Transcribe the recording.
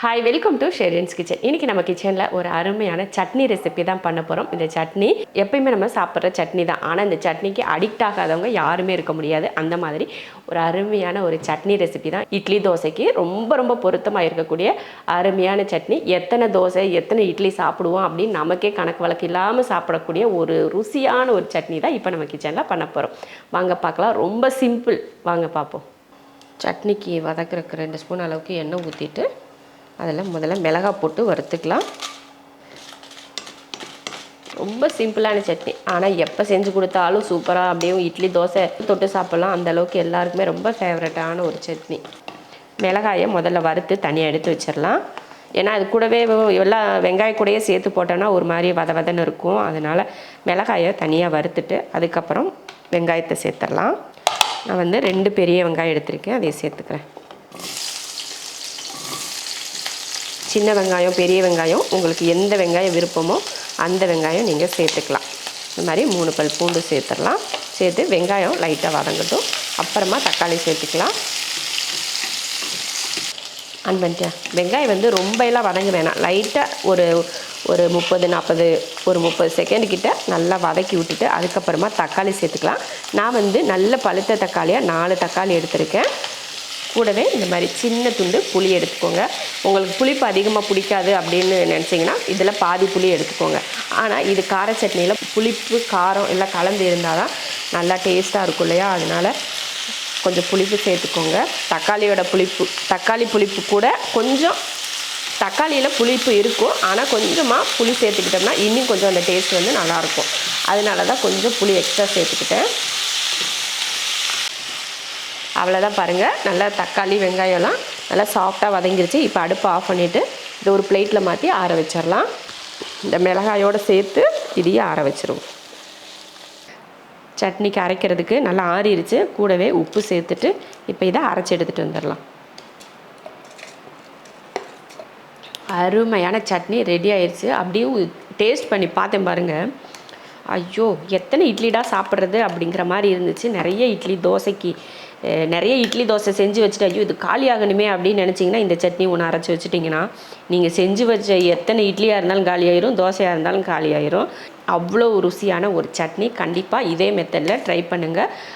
Hi, welcome to Sherin's kitchen. இன்றைக்கி நம்ம கிச்சனில் ஒரு அருமையான சட்னி ரெசிபி தான் பண்ண போகிறோம். இந்த சட்னி எப்பயுமே நம்ம சாப்பிட்ற சட்னி தான். ஆனால் இந்த சட்னிக்கு அடிக்ட் ஆகாதவங்க யாருமே இருக்க முடியாது. அந்த மாதிரி ஒரு அருமையான ஒரு சட்னி ரெசிபி தான். இட்லி தோசைக்கு ரொம்ப ரொம்ப பொருத்தமாக இருக்கக்கூடிய அருமையான சட்னி. எத்தனை தோசை எத்தனை இட்லி சாப்பிடுவோம் அப்படின்னு நமக்கே கணக்கு வழக்கு இல்லாமல் சாப்பிடக்கூடிய ஒரு ருசியான ஒரு சட்னி தான் இப்போ நம்ம கிச்சனில் பண்ண போகிறோம். வாங்க பார்க்கலாம். ரொம்ப சிம்பிள். வாங்க பார்ப்போம். சட்னிக்கு வதக்கிறதுக்கு 2 ஸ்பூன் அளவுக்கு எண்ணெய் ஊற்றிட்டு அதில் முதல்ல மிளகாய் போட்டு வறுத்துக்கலாம். ரொம்ப சிம்பிளான சட்னி, ஆனால் எப்போ செஞ்சு கொடுத்தாலும் சூப்பராக அப்படியே இட்லி தோசை தொட்டு சாப்பிட்லாம். அந்தளவுக்கு எல்லாருக்குமே ரொம்ப ஃபேவரட்டான ஒரு சட்னி. மிளகாயை முதல்ல வறுத்து தனியாக எடுத்து வச்சிடலாம். ஏன்னா அது கூடவே எல்லா வெங்காய கூடயே சேர்த்து போட்டோன்னா ஒரு மாதிரி வதன்னு இருக்கும். அதனால் மிளகாயை தனியாக வறுத்துட்டு அதுக்கப்புறம் வெங்காயத்தை சேர்த்துடலாம். நான் 2 பெரிய வெங்காயம் எடுத்திருக்கேன், அதை சேர்த்துக்கிறேன். சின்ன வெங்காயம் பெரிய வெங்காயம் உங்களுக்கு எந்த வெங்காயம் விருப்பமோ அந்த வெங்காயம் நீங்கள் சேர்த்துக்கலாம். இந்த மாதிரி 3 பல் பூண்டு சேர்த்துடலாம். சேர்த்து வெங்காயம் லைட்டாக வதங்கட்டும். அப்புறமா தக்காளி சேர்த்துக்கலாம். ஆன் பண்ணிட்டேன். வெங்காயம் ரொம்ப எல்லாம் வதங்க வேணாம். லைட்டாக ஒரு 30 செகண்ட் கிட்ட நல்லா வதக்கி விட்டுட்டு அதுக்கப்புறமா தக்காளி சேர்த்துக்கலாம். நான் நல்ல பழுத்த தக்காளியாக 4 தக்காளி எடுத்திருக்கேன். கூடவே இந்த மாதிரி சின்ன துண்டு புளி எடுத்துக்கோங்க. உங்களுக்கு புளிப்பு அதிகமாக பிடிக்காது அப்படின்னு நினச்சிங்கன்னா இதில் பாதி புளி எடுத்துக்கோங்க. ஆனால் இது கார சட்னியில் புளிப்பு காரம் எல்லாம் கலந்து இருந்தால் தான் நல்லா டேஸ்ட்டாக இருக்கும் இல்லையா? அதனால் கொஞ்சம் புளிப்பு சேர்த்துக்கோங்க. தக்காளி புளிப்பு கூட கொஞ்சம் தக்காளியில் புளிப்பு இருக்கும், ஆனால் கொஞ்சமாக புளி சேர்த்துக்கிட்டோம்னா இன்னும் கொஞ்சம் அந்த டேஸ்ட் நல்லாயிருக்கும். அதனால தான் கொஞ்சம் புளி எக்ஸ்ட்ரா சேர்த்துக்கிட்டேன். அவ்வளோதான் பாருங்கள். நல்லா தக்காளி வெங்காயம்லாம் நல்லா சாஃப்டாக வதங்கிருச்சு. இப்போ அடுப்பை ஆஃப் பண்ணிவிட்டு இதை ஒரு பிளேட்டில் மாற்றி ஆற வச்சிடலாம். இந்த மிளகாயோடு சேர்த்து இதையே ஆற வச்சிருவோம். சட்னிக்கு அரைக்கிறதுக்கு நல்லா ஆறிடுச்சு. கூடவே உப்பு சேர்த்துட்டு இப்போ இதை அரைச்சி எடுத்துகிட்டு வந்துடலாம். அருமையான சட்னி ரெடி ஆயிடுச்சு. அப்படியே டேஸ்ட் பண்ணி பார்த்தேன் பாருங்கள். ஐயோ, எத்தனை இட்லிடா சாப்பிட்றது அப்படிங்கிற மாதிரி இருந்துச்சு. நிறைய இட்லி தோசை செஞ்சு வச்சுட்டு ஐயோ இது காலி ஆகணுமே அப்படின்னு நினச்சிங்கன்னா இந்த சட்னி ஒன்று அரைச்சி வச்சுட்டிங்கன்னா நீங்கள் செஞ்சு வச்ச எத்தனை இட்லியாக இருந்தாலும் காலியாயிரும், தோசையாக இருந்தாலும் காலியாயிரும். அவ்வளோ ருசியான ஒரு சட்னி. கண்டிப்பாக இதே மெத்தடில் ட்ரை பண்ணுங்கள்.